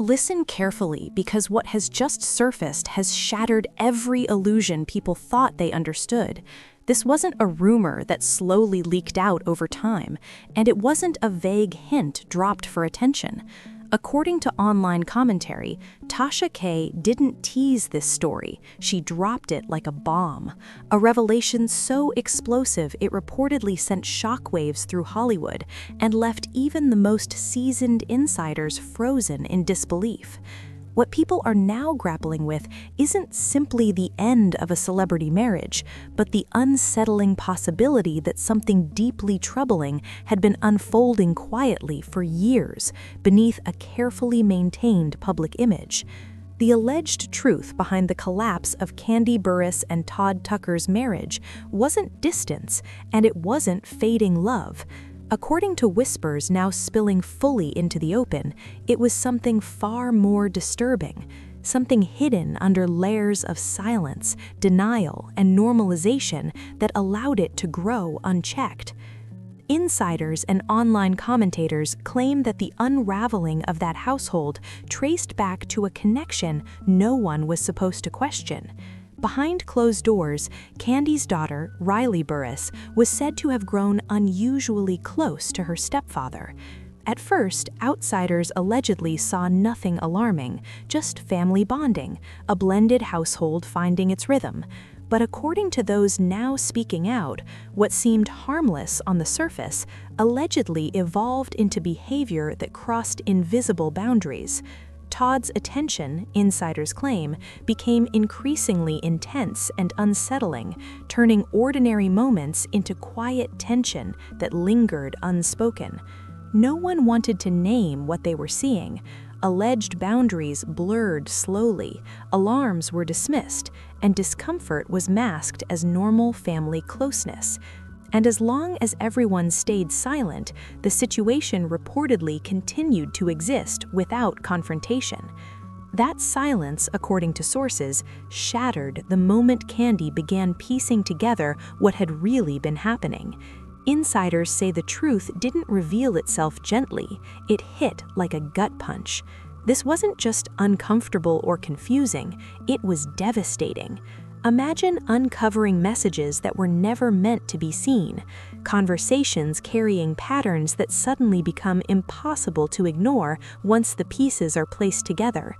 Listen carefully, because what has just surfaced has shattered every illusion people thought they understood. This wasn't a rumor that slowly leaked out over time, and it wasn't a vague hint dropped for attention. According to online commentary, Tasha K didn't tease this story, she dropped it like a bomb. A revelation so explosive it reportedly sent shockwaves through Hollywood and left even the most seasoned insiders frozen in disbelief. What people are now grappling with isn't simply the end of a celebrity marriage, but the unsettling possibility that something deeply troubling had been unfolding quietly for years beneath a carefully maintained public image. The alleged truth behind the collapse of Kandi Burruss and Todd Tucker's marriage wasn't distance, and it wasn't fading love. According to whispers now spilling fully into the open, it was something far more disturbing, something hidden under layers of silence, denial, and normalization that allowed it to grow unchecked. Insiders and online commentators claim that the unraveling of that household traced back to a connection no one was supposed to question. Behind closed doors, Kandi's daughter, Riley Burruss, was said to have grown unusually close to her stepfather. At first, outsiders allegedly saw nothing alarming, just family bonding, a blended household finding its rhythm. But according to those now speaking out, what seemed harmless on the surface allegedly evolved into behavior that crossed invisible boundaries. Todd's attention, insiders claim, became increasingly intense and unsettling, turning ordinary moments into quiet tension that lingered unspoken. No one wanted to name what they were seeing. Alleged boundaries blurred slowly, alarms were dismissed, and discomfort was masked as normal family closeness. And as long as everyone stayed silent, the situation reportedly continued to exist without confrontation. That silence, according to sources, shattered the moment Kandi began piecing together what had really been happening. Insiders say the truth didn't reveal itself gently, it hit like a gut punch. This wasn't just uncomfortable or confusing, it was devastating. Imagine uncovering messages that were never meant to be seen, conversations carrying patterns that suddenly become impossible to ignore once the pieces are placed together.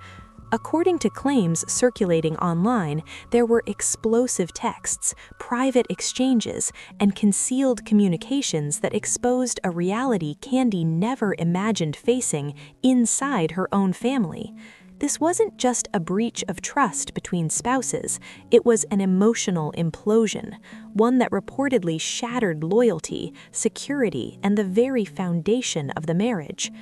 According to claims circulating online, there were explosive texts, private exchanges, and concealed communications that exposed a reality Kandi never imagined facing inside her own family. This wasn't just a breach of trust between spouses, it was an emotional implosion, one that reportedly shattered loyalty, security, and the very foundation of the marriage.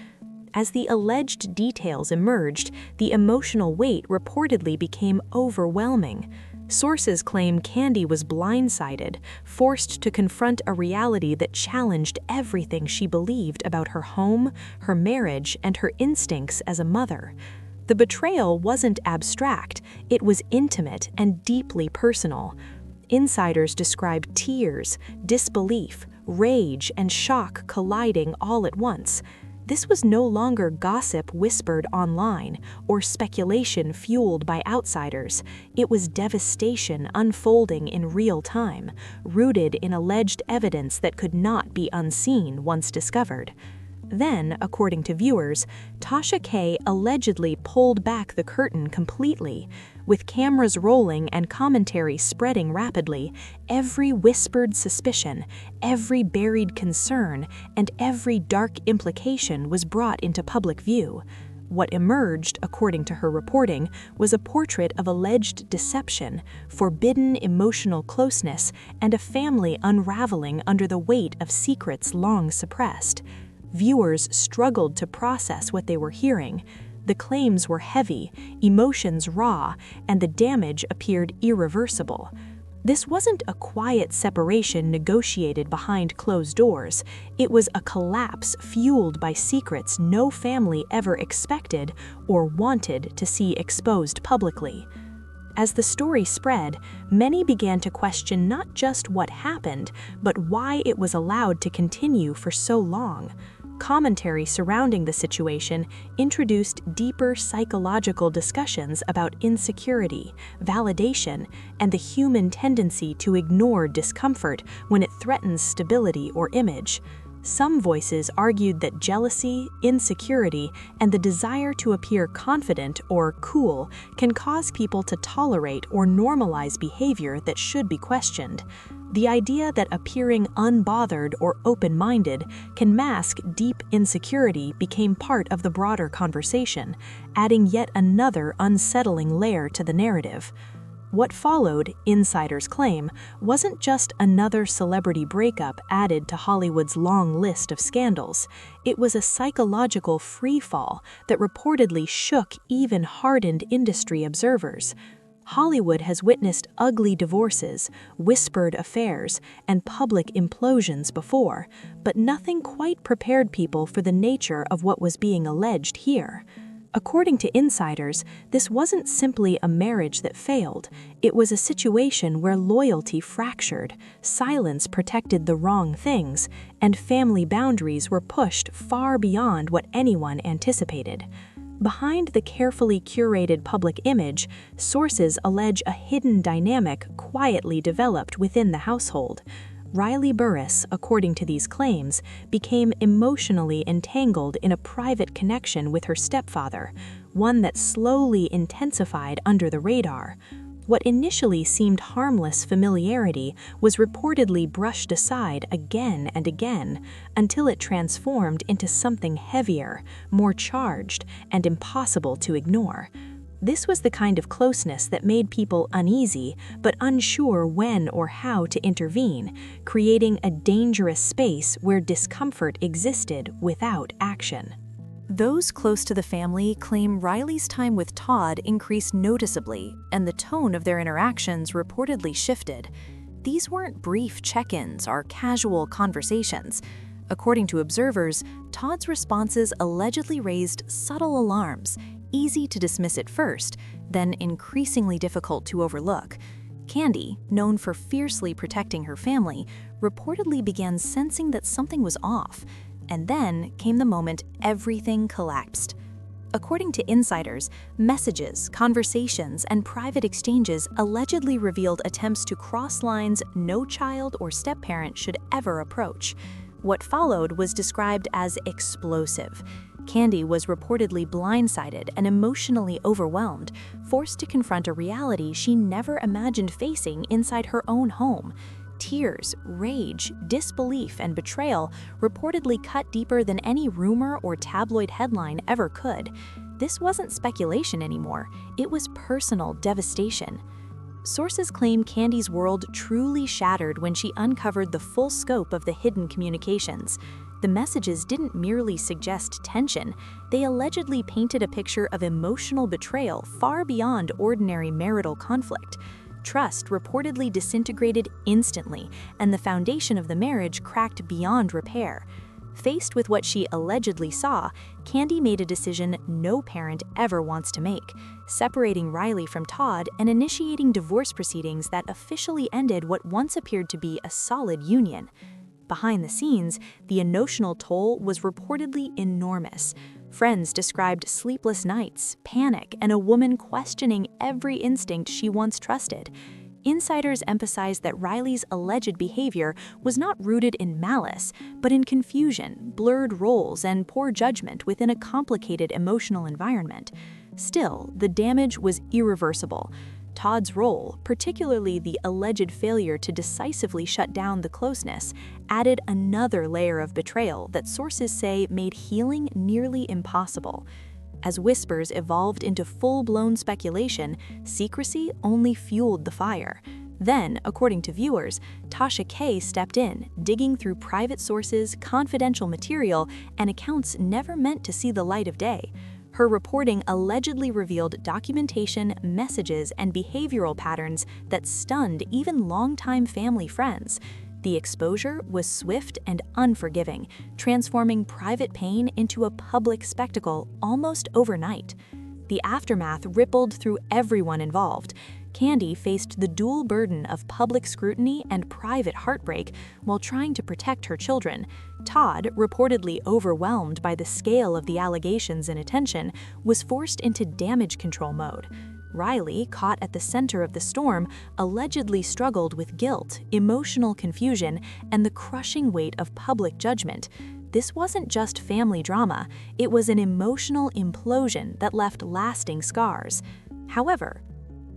As the alleged details emerged, the emotional weight reportedly became overwhelming. Sources claim Kandi was blindsided, forced to confront a reality that challenged everything she believed about her home, her marriage, and her instincts as a mother. The betrayal wasn't abstract, it was intimate and deeply personal. Insiders describe tears, disbelief, rage, and shock colliding all at once. This was no longer gossip whispered online or speculation fueled by outsiders. It was devastation unfolding in real time, rooted in alleged evidence that could not be unseen once discovered. Then, according to viewers, Tasha K allegedly pulled back the curtain completely. With cameras rolling and commentary spreading rapidly, every whispered suspicion, every buried concern, and every dark implication was brought into public view. What emerged, according to her reporting, was a portrait of alleged deception, forbidden emotional closeness, and a family unraveling under the weight of secrets long suppressed. Viewers struggled to process what they were hearing. The claims were heavy, emotions raw, and the damage appeared irreversible. This wasn't a quiet separation negotiated behind closed doors. It was a collapse fueled by secrets no family ever expected or wanted to see exposed publicly. As the story spread, many began to question not just what happened, but why it was allowed to continue for so long. Commentary surrounding the situation introduced deeper psychological discussions about insecurity, validation, and the human tendency to ignore discomfort when it threatens stability or image. Some voices argued that jealousy, insecurity, and the desire to appear confident or cool can cause people to tolerate or normalize behavior that should be questioned. The idea that appearing unbothered or open-minded can mask deep insecurity became part of the broader conversation, adding yet another unsettling layer to the narrative. What followed, insiders claim, wasn't just another celebrity breakup added to Hollywood's long list of scandals. It was a psychological freefall that reportedly shook even hardened industry observers. Hollywood has witnessed ugly divorces, whispered affairs, and public implosions before, but nothing quite prepared people for the nature of what was being alleged here. According to insiders, this wasn't simply a marriage that failed. It was a situation where loyalty fractured, silence protected the wrong things, and family boundaries were pushed far beyond what anyone anticipated. Behind the carefully curated public image, sources allege a hidden dynamic quietly developed within the household. Riley Burruss, according to these claims, became emotionally entangled in a private connection with her stepfather, one that slowly intensified under the radar. What initially seemed harmless familiarity was reportedly brushed aside again and again until it transformed into something heavier, more charged, and impossible to ignore. This was the kind of closeness that made people uneasy but unsure when or how to intervene, creating a dangerous space where discomfort existed without action. Those close to the family claim Riley's time with Todd increased noticeably, and the tone of their interactions reportedly shifted. These weren't brief check-ins or casual conversations. According to observers, Todd's responses allegedly raised subtle alarms, easy to dismiss at first, then increasingly difficult to overlook. Kandi, known for fiercely protecting her family, reportedly began sensing that something was off. And then came the moment everything collapsed. According to insiders, messages, conversations, and private exchanges allegedly revealed attempts to cross lines no child or step-parent should ever approach. What followed was described as explosive. Kandi was reportedly blindsided and emotionally overwhelmed, forced to confront a reality she never imagined facing inside her own home. Tears, rage, disbelief, and betrayal reportedly cut deeper than any rumor or tabloid headline ever could. This wasn't speculation anymore, it was personal devastation. Sources claim Kandi's world truly shattered when she uncovered the full scope of the hidden communications. The messages didn't merely suggest tension, they allegedly painted a picture of emotional betrayal far beyond ordinary marital conflict. Trust reportedly disintegrated instantly, and the foundation of the marriage cracked beyond repair. Faced with what she allegedly saw, Kandi made a decision no parent ever wants to make, separating Riley from Todd and initiating divorce proceedings that officially ended what once appeared to be a solid union. Behind the scenes, the emotional toll was reportedly enormous. Friends described sleepless nights, panic, and a woman questioning every instinct she once trusted. Insiders emphasized that Riley's alleged behavior was not rooted in malice, but in confusion, blurred roles, and poor judgment within a complicated emotional environment. Still, the damage was irreversible. Todd's role, particularly the alleged failure to decisively shut down the closeness, added another layer of betrayal that sources say made healing nearly impossible. As whispers evolved into full-blown speculation, secrecy only fueled the fire. Then, according to viewers, Tasha K stepped in, digging through private sources, confidential material, and accounts never meant to see the light of day. Her reporting allegedly revealed documentation, messages, and behavioral patterns that stunned even longtime family friends. The exposure was swift and unforgiving, transforming private pain into a public spectacle almost overnight. The aftermath rippled through everyone involved. Kandi faced the dual burden of public scrutiny and private heartbreak while trying to protect her children. Todd, reportedly overwhelmed by the scale of the allegations and attention, was forced into damage control mode. Riley, caught at the center of the storm, allegedly struggled with guilt, emotional confusion, and the crushing weight of public judgment. This wasn't just family drama, it was an emotional implosion that left lasting scars. However,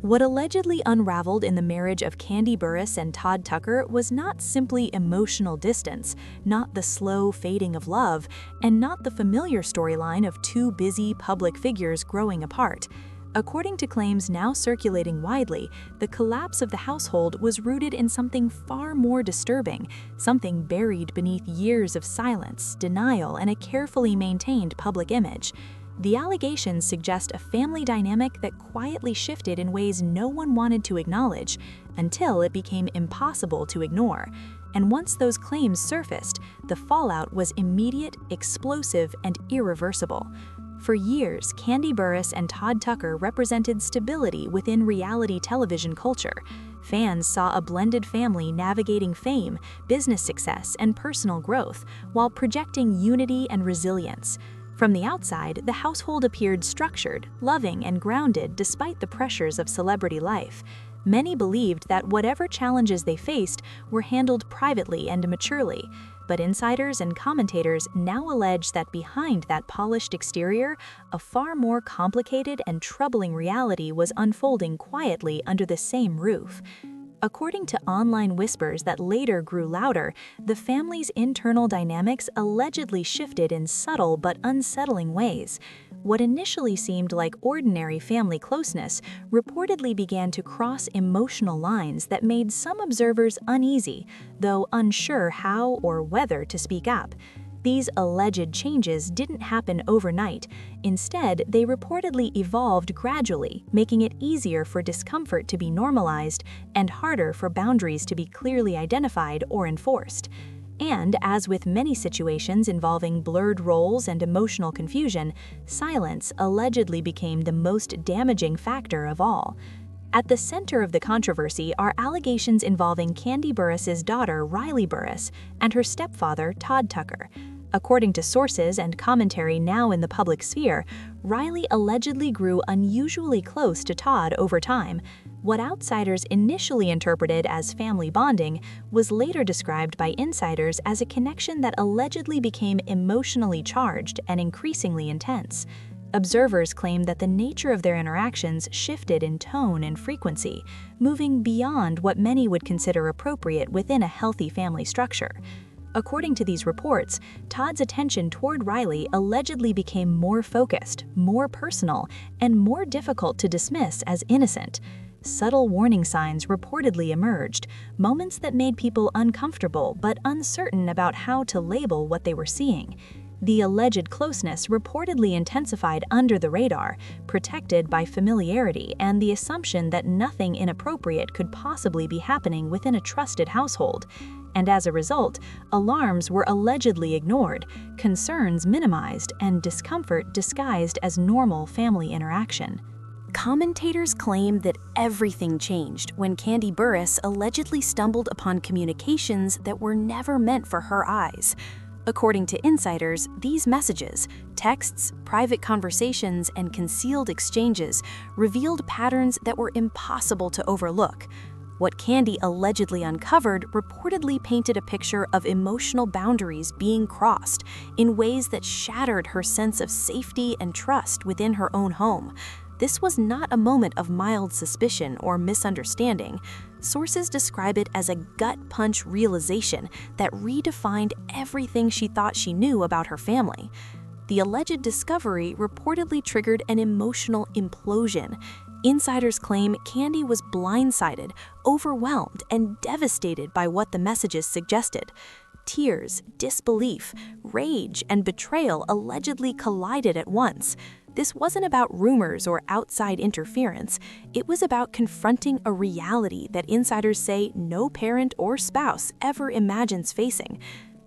what allegedly unraveled in the marriage of Kandi Burruss and Todd Tucker was not simply emotional distance, not the slow fading of love, and not the familiar storyline of two busy public figures growing apart. According to claims now circulating widely, the collapse of the household was rooted in something far more disturbing, something buried beneath years of silence, denial, and a carefully maintained public image. The allegations suggest a family dynamic that quietly shifted in ways no one wanted to acknowledge, until it became impossible to ignore. And once those claims surfaced, the fallout was immediate, explosive, and irreversible. For years, Kandi Burruss and Todd Tucker represented stability within reality television culture. Fans saw a blended family navigating fame, business success, and personal growth, while projecting unity and resilience. From the outside, the household appeared structured, loving, and grounded despite the pressures of celebrity life. Many believed that whatever challenges they faced were handled privately and maturely. But insiders and commentators now allege that behind that polished exterior, a far more complicated and troubling reality was unfolding quietly under the same roof. According to online whispers that later grew louder, the family's internal dynamics allegedly shifted in subtle but unsettling ways. What initially seemed like ordinary family closeness reportedly began to cross emotional lines that made some observers uneasy, though unsure how or whether to speak up. These alleged changes didn't happen overnight. Instead, they reportedly evolved gradually, making it easier for discomfort to be normalized and harder for boundaries to be clearly identified or enforced. And as with many situations involving blurred roles and emotional confusion, silence allegedly became the most damaging factor of all. At the center of the controversy are allegations involving Kandi Burruss's daughter, Riley Burruss, and her stepfather, Todd Tucker. According to sources and commentary now in the public sphere, Riley allegedly grew unusually close to Todd over time. What outsiders initially interpreted as family bonding was later described by insiders as a connection that allegedly became emotionally charged and increasingly intense. Observers claim that the nature of their interactions shifted in tone and frequency, moving beyond what many would consider appropriate within a healthy family structure. According to these reports, Todd's attention toward Riley allegedly became more focused, more personal, and more difficult to dismiss as innocent. Subtle warning signs reportedly emerged, moments that made people uncomfortable but uncertain about how to label what they were seeing. The alleged closeness reportedly intensified under the radar, protected by familiarity and the assumption that nothing inappropriate could possibly be happening within a trusted household. And as a result, alarms were allegedly ignored, concerns minimized, and discomfort disguised as normal family interaction. Commentators claim that everything changed when Kandi Burruss allegedly stumbled upon communications that were never meant for her eyes. According to insiders, these messages, texts, private conversations, and concealed exchanges revealed patterns that were impossible to overlook. What Kandi allegedly uncovered reportedly painted a picture of emotional boundaries being crossed in ways that shattered her sense of safety and trust within her own home. This was not a moment of mild suspicion or misunderstanding. Sources describe it as a gut-punch realization that redefined everything she thought she knew about her family. The alleged discovery reportedly triggered an emotional implosion. Insiders claim Kandi was blindsided, overwhelmed, and devastated by what the messages suggested. Tears, disbelief, rage, and betrayal allegedly collided at once. This wasn't about rumors or outside interference. It was about confronting a reality that insiders say no parent or spouse ever imagines facing.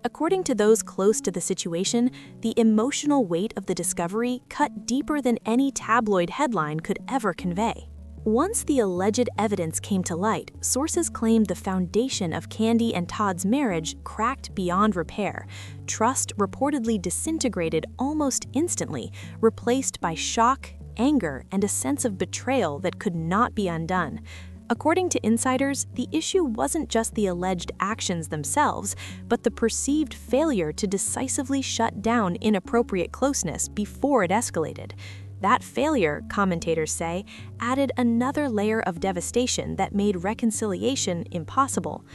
According to those close to the situation, the emotional weight of the discovery cut deeper than any tabloid headline could ever convey. Once the alleged evidence came to light, sources claimed the foundation of Kandi and Todd's marriage cracked beyond repair. Trust reportedly disintegrated almost instantly, replaced by shock, anger, and a sense of betrayal that could not be undone. According to insiders, the issue wasn't just the alleged actions themselves, but the perceived failure to decisively shut down inappropriate closeness before it escalated. That failure, commentators say, added another layer of devastation that made reconciliation impossible.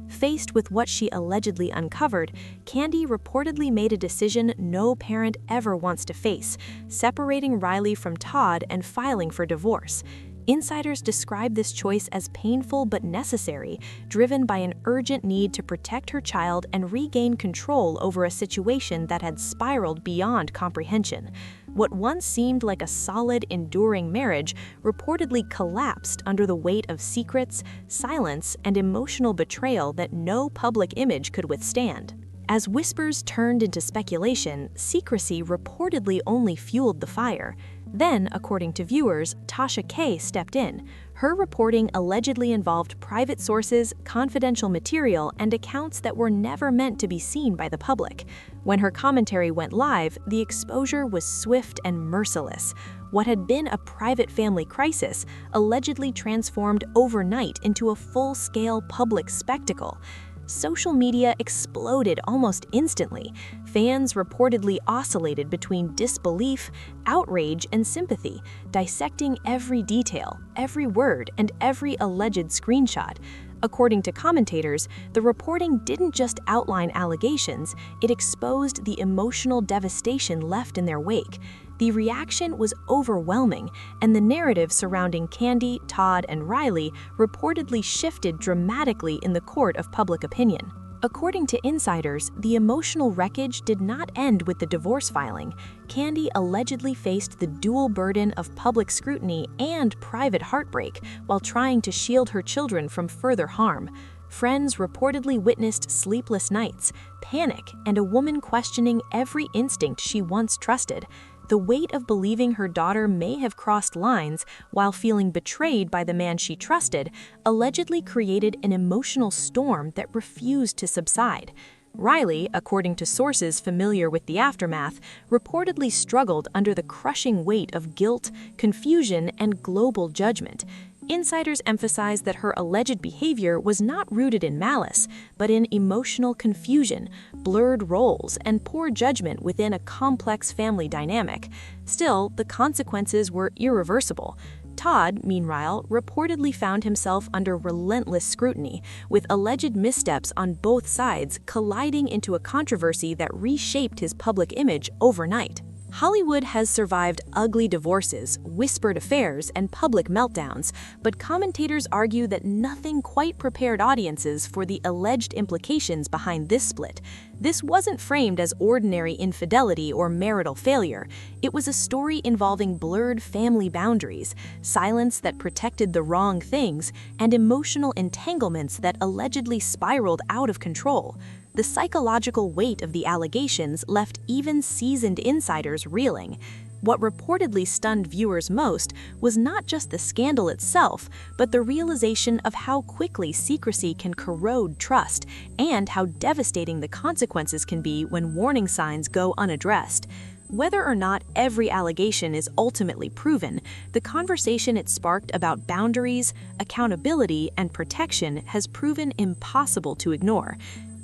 Faced with what she allegedly uncovered, Kandi reportedly made a decision no parent ever wants to face, separating Riley from Todd and filing for divorce. Insiders describe this choice as painful but necessary, driven by an urgent need to protect her child and regain control over a situation that had spiraled beyond comprehension. What once seemed like a solid, enduring marriage reportedly collapsed under the weight of secrets, silence, and emotional betrayal that no public image could withstand. As whispers turned into speculation, secrecy reportedly only fueled the fire. Then, according to viewers, Tasha K stepped in. Her reporting allegedly involved private sources, confidential material, and accounts that were never meant to be seen by the public. When her commentary went live, the exposure was swift and merciless. What had been a private family crisis allegedly transformed overnight into a full-scale public spectacle. Social media exploded almost instantly. Fans reportedly oscillated between disbelief, outrage, and sympathy, dissecting every detail, every word, and every alleged screenshot. According to commentators, the reporting didn't just outline allegations, it exposed the emotional devastation left in their wake. The reaction was overwhelming, and the narrative surrounding Kandi, Todd, and Riley reportedly shifted dramatically in the court of public opinion. According to insiders, the emotional wreckage did not end with the divorce filing. Kandi allegedly faced the dual burden of public scrutiny and private heartbreak while trying to shield her children from further harm. Friends reportedly witnessed sleepless nights, panic, and a woman questioning every instinct she once trusted. The weight of believing her daughter may have crossed lines while feeling betrayed by the man she trusted allegedly created an emotional storm that refused to subside. Riley, according to sources familiar with the aftermath, reportedly struggled under the crushing weight of guilt, confusion, and global judgment. Insiders emphasize that her alleged behavior was not rooted in malice, but in emotional confusion, blurred roles, and poor judgment within a complex family dynamic. Still, the consequences were irreversible. Todd, meanwhile, reportedly found himself under relentless scrutiny, with alleged missteps on both sides colliding into a controversy that reshaped his public image overnight. Hollywood has survived ugly divorces, whispered affairs, and public meltdowns, but commentators argue that nothing quite prepared audiences for the alleged implications behind this split. This wasn't framed as ordinary infidelity or marital failure. It was a story involving blurred family boundaries, silence that protected the wrong things, and emotional entanglements that allegedly spiraled out of control. The psychological weight of the allegations left even seasoned insiders reeling. What reportedly stunned viewers most was not just the scandal itself, but the realization of how quickly secrecy can corrode trust and how devastating the consequences can be when warning signs go unaddressed. Whether or not every allegation is ultimately proven, the conversation it sparked about boundaries, accountability, and protection has proven impossible to ignore.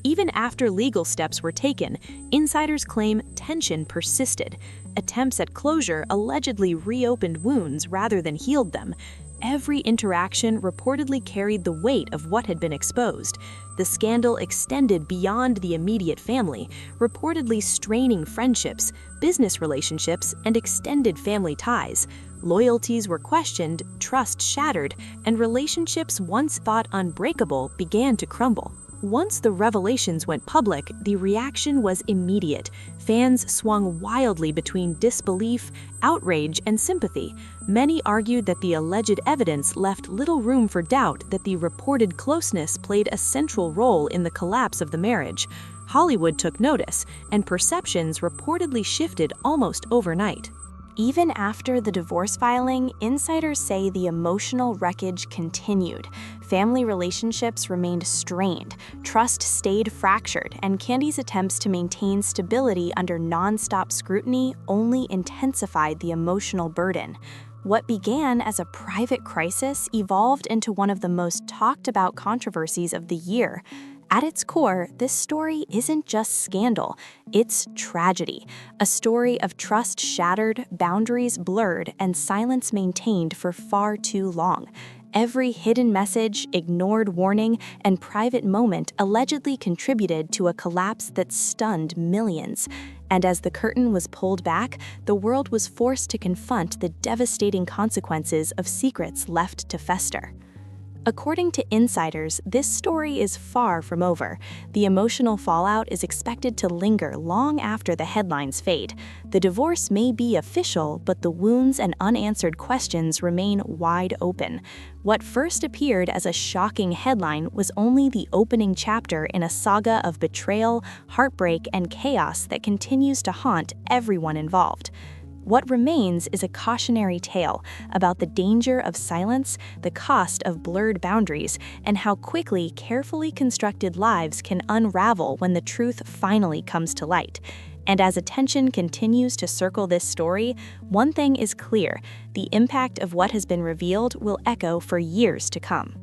Even after legal steps were taken, insiders claim tension persisted. Attempts at closure allegedly reopened wounds rather than healed them. Every interaction reportedly carried the weight of what had been exposed. The scandal extended beyond the immediate family, reportedly straining friendships, business relationships, and extended family ties. Loyalties were questioned, trust shattered, and relationships once thought unbreakable began to crumble. Once the revelations went public, the reaction was immediate. Fans swung wildly between disbelief, outrage, and sympathy. Many argued that the alleged evidence left little room for doubt that the reported closeness played a central role in the collapse of the marriage. Hollywood took notice, and perceptions reportedly shifted almost overnight. Even after the divorce filing, insiders say the emotional wreckage continued. Family relationships remained strained, trust stayed fractured, and Kandi's attempts to maintain stability under nonstop scrutiny only intensified the emotional burden. What began as a private crisis evolved into one of the most talked about controversies of the year. At its core, this story isn't just scandal, it's tragedy. A story of trust shattered, boundaries blurred, and silence maintained for far too long. Every hidden message, ignored warning, and private moment allegedly contributed to a collapse that stunned millions. And as the curtain was pulled back, the world was forced to confront the devastating consequences of secrets left to fester. According to insiders, this story is far from over. The emotional fallout is expected to linger long after the headlines fade. The divorce may be official, but the wounds and unanswered questions remain wide open. What first appeared as a shocking headline was only the opening chapter in a saga of betrayal, heartbreak, and chaos that continues to haunt everyone involved. What remains is a cautionary tale about the danger of silence, the cost of blurred boundaries, and how quickly carefully constructed lives can unravel when the truth finally comes to light. And as attention continues to circle this story, one thing is clear: the impact of what has been revealed will echo for years to come.